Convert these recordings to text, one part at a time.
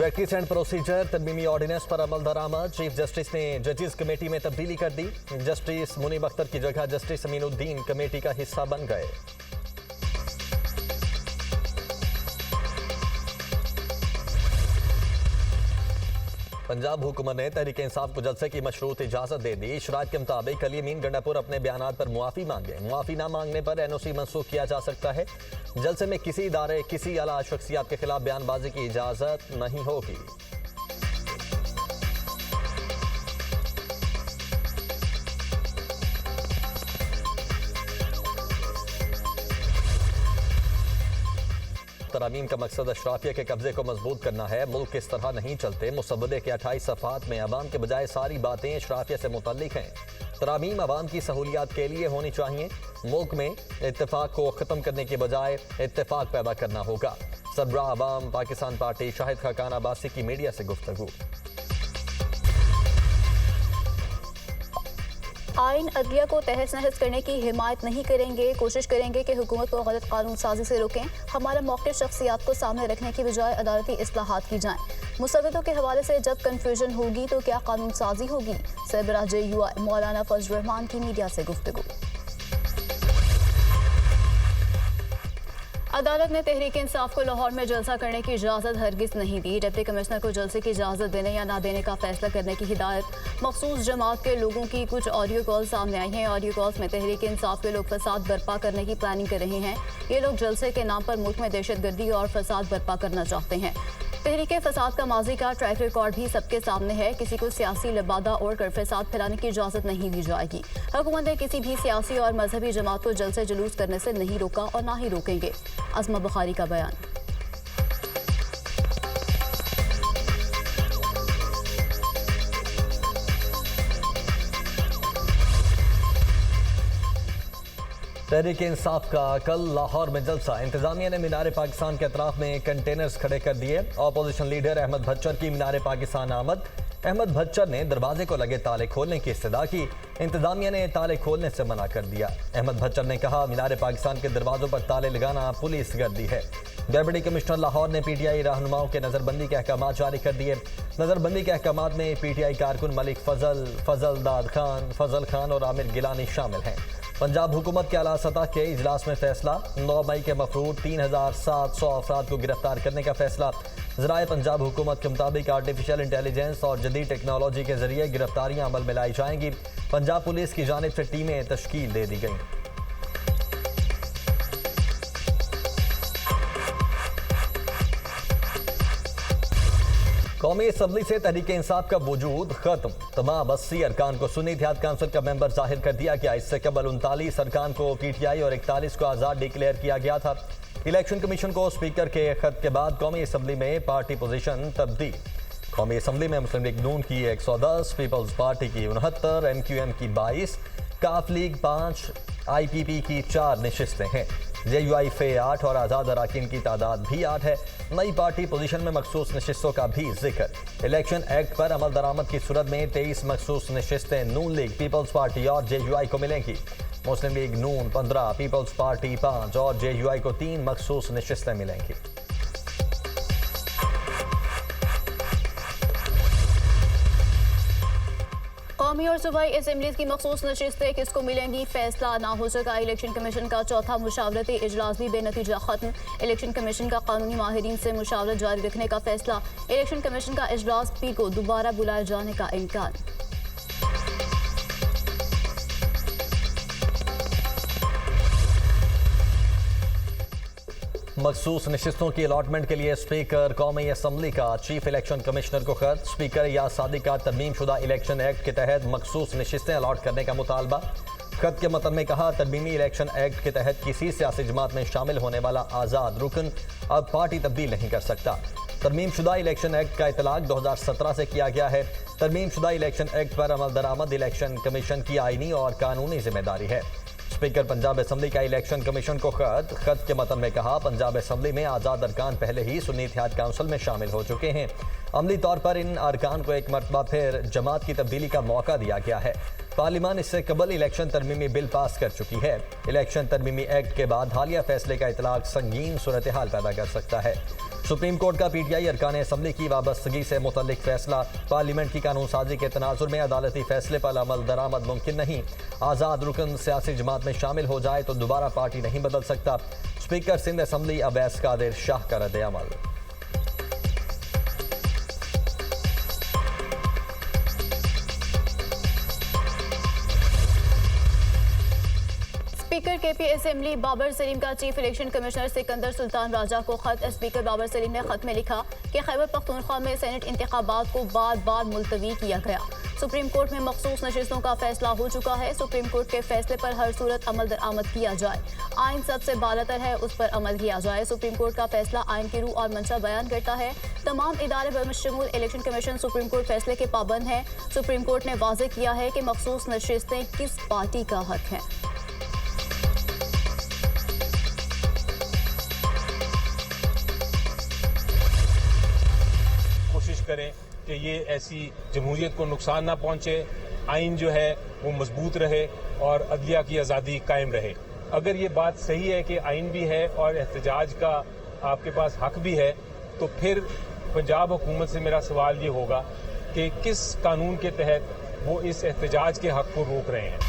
Practice and procedure तरमीमी ordinance पर अमल दरामद। Chief justice ने जजेस कमेटी में तब्दीली कर दी। जस्टिस मुनीब अख्तर की जगह जस्टिस अमीनुद्दीन कमेटी का हिस्सा बन गए। पंजाब हुकूमत ने तहरीक इंसाफ को जलसे की मशरूत इजाजत दे दी। शराइत के मुताबिक अली अमीन गंडापुर अपने बयानात पर मुआफी मांगे। मुआफी ना मांगने पर एनओसी मनसूख किया जा सकता है। जलसे में किसी इदारे किसी आला शख्सियत के खिलाफ बयानबाजी की इजाजत नहीं होगी। तरामीम का मकसद अशराफिया के कब्जे को मजबूत करना है। मुल्क इस तरह नहीं चलते। मुसवदे के 28 सफ़ात में अवाम के बजाय सारी बातें अशराफिया से मुतल्लिक हैं। तरामीम अवाम की सहूलियात के लिए होनी चाहिए। मुल्क में इत्तेफाक को ख़त्म करने के बजाय इत्तेफाक पैदा करना होगा। सरबराह अवाम पाकिस्तान पार्टी शाहिद खाकान अब्बासी की मीडिया से गुफ्तगू। आइन अदलिया को तहस नहस करने की हिमायत नहीं करेंगे। कोशिश करेंगे कि हुकूमत को गलत कानून साजी से रोकें। हमारा मौक़िफ़ शख्सियात को सामने रखने की बजाय अदालती इस्लाहात की जाएं। मुसव्विदों के हवाले से जब कन्फ्यूजन होगी तो क्या कानून साजी होगी। सरबराह JUI मौलाना फजल रहमान की मीडिया से गुफ्तगू। अदालत ने तहरीक इंसाफ को लाहौर में जलसा करने की इजाज़त हरगिज़ नहीं दी। डिप्टी कमिश्नर को जलसे की इजाज़त देने या ना देने का फैसला करने की हिदायत। मखसूस जमात के लोगों की कुछ ऑडियो कॉल सामने आई हैं। ऑडियो कॉल्स में तहरीक इंसाफ के लोग फसाद बर्पा करने की प्लानिंग कर रहे हैं। ये लोग जलसे के नाम पर मुल्क में दहशतगर्दी और फसाद बर्पा करना चाहते हैं। तहरीक फसाद का माजी का ट्रैक रिकॉर्ड भी सबके सामने है। किसी को सियासी लिबादा और कर फसाद फैलाने की इजाज़त नहीं दी जाएगी। हुकूमत ने किसी भी सियासी और मजहबी जमात को जलसे जुलूस करने से नहीं रोका और ना ही रोकेंगे। अज़मा बुखारी का बयान। तहरीक इंसाफ का कल लाहौर में जलसा। इंतजामिया ने मीनार पाकिस्तान के अतराफ में कंटेनर्स खड़े कर दिए। अपोजिशन लीडर अहमद भच्चर की मीनार पाकिस्तान आमद। अहमद भच्चर ने दरवाजे को लगे ताले खोलने की इस्तदा की। इंतजामिया ने ताले खोलने से मना कर दिया। अहमद भच्चर ने कहा, मीनार पाकिस्तान के दरवाजों पर ताले लगाना पुलिस गर्दी है। डेप्यूटी कमिश्नर लाहौर ने PTI रहनुमाओं के नजरबंदी के अहकाम जारी कर दिए। नजरबंदी के अहकाम में PTI कारकुन मलिक फजल दाद खान, फजल खान और आमिर गिलानी शामिल हैं। पंजाब हुकूमत के आला सतह के इजलास में फैसला। 9 मई के मफरूद 3700 अफराद को गिरफ्तार करने का फैसला। ज़राए पंजाब हुकूमत के मुताबिक आर्टिफिशियल इंटेलिजेंस और जदीद टेक्नोलॉजी के जरिए गिरफ्तारियां अमल में लाई जाएंगी। पंजाब पुलिस की जानिब से टीमें तश्कील दे दी गई। कौमी असम्बली से तहरीक इंसाफ का वजूद खत्म। तमाम 80 अरकान को सुन्नी इत्तेहाद काउंसिल का मेंबर जाहिर कर दिया गया। इससे कबल 39 अरकान को PTI और 41 को आज़ाद डिक्लेयर किया गया था। इलेक्शन कमीशन को स्पीकर के खत के बाद कौमी असम्बली में पार्टी पोजीशन तब्दील। कौमी असम्बली में मुस्लिम लीग नून की 110, पीपल्स पार्टी की 69, MQM की 22, काफ लीग 5, IPP की 4 नशिस्तें हैं। JUI फे 8 और आज़ाद अराकीन की तादाद भी 8 है। नई पार्टी पोजीशन में मखसूस नशिस्तों का भी जिक्र। इलेक्शन एक्ट पर अमल दरामद की सूरत में 23 मखसूस नशिस्तें नून लीग, पीपल्स पार्टी और JUI को मिलेंगी। मुस्लिम लीग नून 15, पीपल्स पार्टी 5 और JUI को 3 मखसूस नशिस्तें मिलेंगी। कौमी और सूबाई असेंबलीज की मखसूस नशिस्तें किसको मिलेंगी, फैसला ना हो सका। इलेक्शन कमीशन का चौथा मुशावरती इजलास भी बेनतीजा खत्म। इलेक्शन कमीशन का कानूनी माहिरीन से मुशावरत जारी रखने का फैसला। इलेक्शन कमीशन का इजलास पीर को दोबारा बुलाए जाने का इम्कान। मखसूस नशिस्तों की अलॉटमेंट के लिए स्पीकर कौमी असम्बली का चीफ इलेक्शन कमिश्नर को खत। स्पीकर या सादिक का तरमीम शुदा इलेक्शन एक्ट के तहत मखसूस नशिस्तें अलॉट करने का मुतालबा। खत के मतन में कहा, तरमीमी इलेक्शन एक्ट के तहत किसी सियासी जमात में शामिल होने वाला आज़ाद रुकन अब पार्टी तब्दील नहीं कर सकता। तरमीम शुदा इलेक्शन एक्ट का इतलाक 2017 से किया गया है। तरमीम शुदा इलेक्शन एक्ट पर अमल दरामद इलेक्शन कमीशन की आईनी और कानूनी जिम्मेदारी है। स्पीकर पंजाब असम्बली का इलेक्शन कमीशन को खत के मतन में कहा, पंजाब असम्बली में आज़ाद अरकान पहले ही सुन्नी इत्तेहाद काउंसिल में शामिल हो चुके हैं। अमली तौर पर इन अरकान को एक मरतबा फिर जमात की तब्दीली का मौका दिया गया है। पार्लियामान इससे कबल इलेक्शन तरमीमी बिल पास कर चुकी है। इलेक्शन तरमीमी एक्ट के बाद हालिया फैसले का इतलाक संगीन सूरत हाल पैदा कर सकता है। सुप्रीम कोर्ट का पीटीआई अरकान असम्बली की वाबस्तगी से मुतल्लिक फैसला। पार्लियामेंट की कानून साजी के तनाजुर में अदालती फैसले पर अमल दरामद मुमकिन नहीं। आज़ाद रुकन सियासी जमात में शामिल हो जाए तो दोबारा पार्टी नहीं बदल सकता। स्पीकर सिंध असम्बली अवैस कादिर शाह का रद्द अमल। Speaker KP assembly Babar Saleem का chief election commissioner Sikandar Sultan Raja को खत। स्पीकर बाबर सलीम ने खत में लिखा कि खैबर पख्तूनख्वा में सेनेट इंतखाबात को बार बार मुलतवी किया गया। सुप्रीम कोर्ट में मखसूस नशिस्तों का फैसला हो चुका है। सुप्रीम कोर्ट के फैसले पर हर सूरत अमल दरामद किया जाए। आइन सबसे बालातर है, उस पर अमल किया जाए। सुप्रीम कोर्ट का फैसला आइन की रूह और मंशा बयान करता है। तमाम इदारे बशमूल इलेक्शन कमीशन सुप्रीम कोर्ट फैसले के पाबंद हैं। सुप्रीम कोर्ट ने वाज़ेह किया है कि मखसूस नशिस्तें किस पार्टी का हक हैं। कोशिश करें कि ये ऐसी जमहूरियत को नुकसान ना पहुंचे, आइन जो है वो मजबूत रहे और अदलिया की आज़ादी कायम रहे। अगर ये बात सही है कि आइन भी है और एहतजाज का आपके पास हक भी है, तो फिर पंजाब हुकूमत से मेरा सवाल ये होगा कि किस कानून के तहत वो इस एहतजाज के हक को रोक रहे हैं।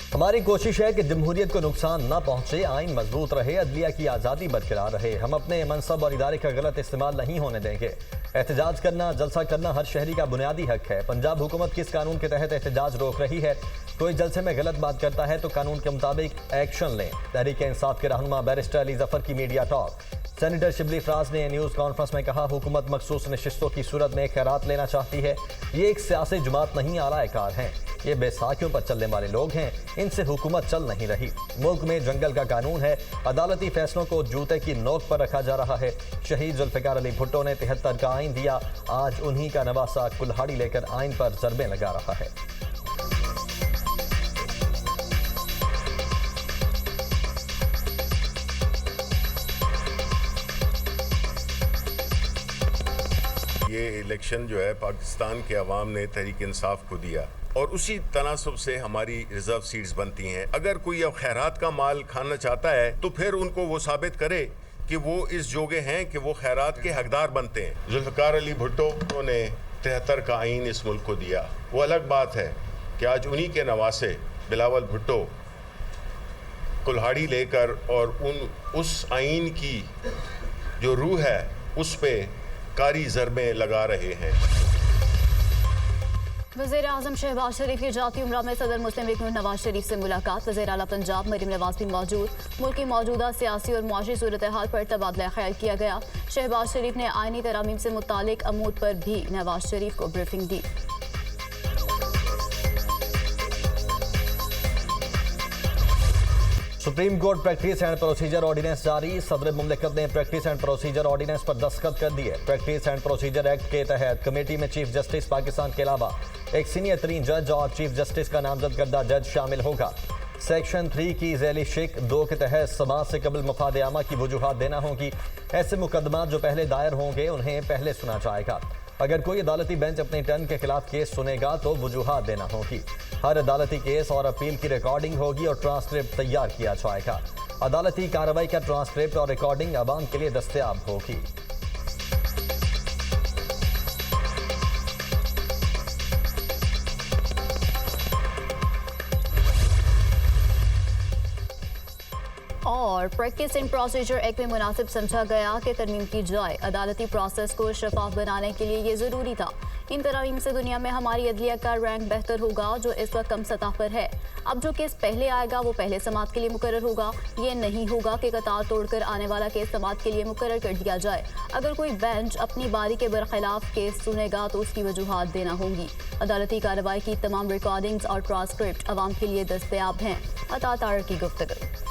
हमारी कोशिश है कि जमहूरियत को नुकसान न पहुंचे, आइन मजबूत रहे, अदलिया की आज़ादी बरकरार रहे। हम अपने मनसब और इदारे का गलत इस्तेमाल नहीं होने देंगे। एहतजाज करना, जलसा करना हर शहरी का बुनियादी हक है। पंजाब हुकूमत किस कानून के तहत एहतजाज रोक रही है? कोई जलसे में गलत बात करता है तो कानून के मुताबिक एक्शन लें। तहरीक इंसाफ के रहनुमा बैरिस्टर अली जफर की media talk. Senator Shibli Faraz ने न्यूज़ कॉन्फ्रेंस में कहा, हुकूमत मखसूस नशिस्तों की सूरत में खैरात लेना चाहती है। ये एक सियासी जमात नहीं, आलाएकार हैं। ये बेसाखियों पर चलने वाले लोग हैं, इनसे हुकूमत चल नहीं रही। मुल्क में जंगल का कानून है, अदालती फैसलों को जूते की नोक पर रखा जा रहा है। शहीद जुल्फ़िकार अली भुट्टो ने 73 का आइन दिया, आज उन्हीं का नवासा कुल्हाड़ी लेकर आइन पर ज़रबे लगा रहा है। ये इलेक्शन जो है पाकिस्तान के अवाम ने तहरीक इंसाफ को दिया और उसी तनासब से हमारी रिजर्व सीट्स बनती हैं। अगर कोई अब खैरात का माल खाना चाहता है तो फिर उनको वो साबित करे कि वो इस जोगे हैं कि वो खैरात के हकदार बनते हैं। जुल्फ़िकार अली भुट्टो ने 73 का आइन इस मुल्क को दिया। वो अलग बात है कि आज उन्हीं के नवासे बिलावल भुट्टो कुल्हाड़ी लेकर और उस आइन की जो रूह है उस पे कारी ज़रबें लगा रहे हैं। वज़ीर आज़म शहबाज शरीफ की जाती उम्रा में सदर मुस्लिम लीग नवाज शरीफ से मुलाकात। वज़ीर आला पंजाब मरीम नवाज भी मौजूद। मुल्क की मौजूदा सियासी और मुआशी सूरत हाल पर तबादला ख्याल किया गया। शहबाज शरीफ ने आइनी तरामीम से मुतालिक अमूर पर भी नवाज शरीफ को ब्रीफिंग दी। Supreme Court practice and procedure ordinance जारी। सदर मुमलिकत ने प्रैक्टिस एंड प्रोसीजर ऑर्डिनेंस पर दस्तखत कर दिए। प्रैक्टिस एंड प्रोसीजर एक्ट के तहत कमेटी में चीफ जस्टिस पाकिस्तान के अलावा एक सीनियर तरीन जज और चीफ जस्टिस का नामजद करदा जज शामिल होगा। सेक्शन 3 की झैली शिक 2 के तहत समाज से कबल मफाद आमा की वजूहात देना होगी। ऐसे मुकदमात जो पहले दायर होंगे उन्हें पहले सुना जाएगा। अगर कोई अदालती बेंच अपने टर्न के खिलाफ केस सुनेगा तो वजूहात देना होगी। हर अदालती केस और अपील की रिकॉर्डिंग होगी और ट्रांसक्रिप्ट तैयार किया जाएगा। अदालती कार्रवाई का ट्रांसक्रिप्ट और रिकॉर्डिंग आवाम के लिए दस्तयाब होगी। और प्रैक्टिस एंड प्रोसीजर एक्ट में मुनासिब समझा गया कि तरमीम की जाए। अदालती प्रोसेस को शफाफ बनाने के लिए ये ज़रूरी था। इन तरमीम से दुनिया में हमारी अदलिया का रैंक बेहतर होगा, जो इस वक्त कम सतह पर है। अब जो केस पहले आएगा वो पहले समात के लिए मुकर्रर होगा। ये नहीं होगा कि कतार तोड़कर आने वाला केस समात के लिए मुकर्रर कर दिया जाए। अगर कोई बेंच अपनी बारी के बरखिलाफ केस सुनेगा तो उसकी वजूहात देना होंगी। अदालती कार्रवाई की तमाम रिकॉर्डिंग्स और ट्रांसक्रिप्ट आवाम के लिए दस्तयाब हैं। अता तार की गुफ्तगू।